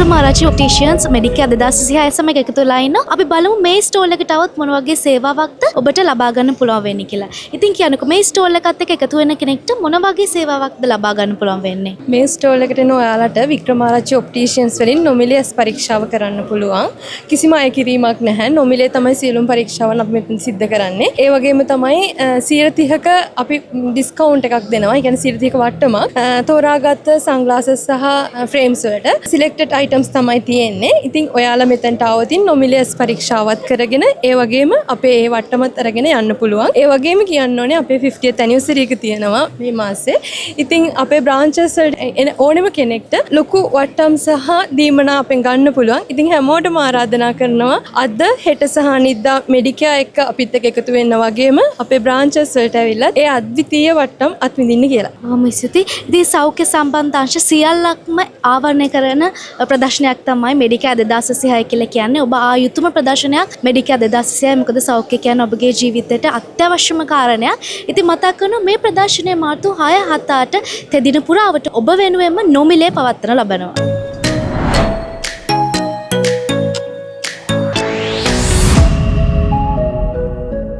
Wickramarachchi ඔප්ටිෂියන්ස් Medicare 2026 සමග එකතු වෙලා ඉන්න. අපි බලමු මේ ස්ටෝල් එකට આવත් මොන වගේ සේවාවක්ද ඔබට ලබා ගන්න පුළුවන් වෙන්නේ කියලා. ඉතින් කියන්නකෝ මේ ස්ටෝල් එකත් එක්ක එකතු වෙන කෙනෙක්ට මොන වගේ සේවාවක්ද ලබා ගන්න පුළුවන් වෙන්නේ? මේ ස්ටෝල් එකට එන ඔයාලට වික්‍රමාරච්චි ඔප්ටිෂියන්ස් වලින් නොමිලේ පරීක්ෂාව කරන්න පුළුවන්. කිසිම අය කිරීමක් නැහැ. නොමිලේ තමයි සියලුම පරීක්ෂාවන් අපි මෙතන සිද්ධ කරන්නේ. ඒ වගේම තමයි 130ක අපි ඩිස්කවුන්ට් එකක් දෙනවා. ඒ කියන්නේ 130ක වට්ටමක් තෝරාගත්ත සන්ග්ලාසස් සහ ෆ්‍රේම්ස් වලට සිලෙක්ටඩ් අයිටම්ස් තමයි තියෙන්නේ. ඉතින් ඔයාලා මෙතනට ආවොතින් නොමිලේ පරීක්ෂාවත් කරගෙන ඒ වගේම අපේ ඒ වට්ටමත් අරගෙන යන්න පුළුවන්. ඒ වගේම කියන්න ඕනේ අපේ 50th anniversary එක තියෙනවා මේ මාසේ. ඉතින් අපේ බ්‍රාන්චස් වලට ඕනෙම කෙනෙක්ට ලොකු වට්ටම් සහ දීමනා අපෙන් ගන්න පුළුවන්. ඉතින් හැමෝටම ආරාධනා කරනවා අද හෙට සහ අනිද්දා මෙඩිකෙයාර් එක්ක අපිත් එක්ක එකතු වෙන්න වගේම අපේ බ්‍රාන්චස් වලට ඇවිල්ලා ඒ අද්විතීය වට්ටම් අත්විඳින්න කියලා. ස්තුතියි. ඉතින් සෞඛ්‍ය සම්බන්ධ අංශ සියල්ලක්ම ආවරණය කරන ප්‍රදර්ශනයක් තමයි මෙඩිකෙයාර් 2026 කියලා කියන්නේ. ඔබ ආ යුතුම ප්‍රදර්ශනයක් මෙඩිකෙයාර් 2026. මොකද සෞඛ්‍ය කියන්නේ ඔබගේ ජීවිතයට අත්‍යවශ්‍යම කාරණයක්. ඉතින් මතක් කරනවා මේ ප්‍රදර්ශනය මාර්තු 6 7 8 තෙදින පුරාවට ඔබ වෙනුවෙන්ම නොමිලේ පවත්වන ලබනවා.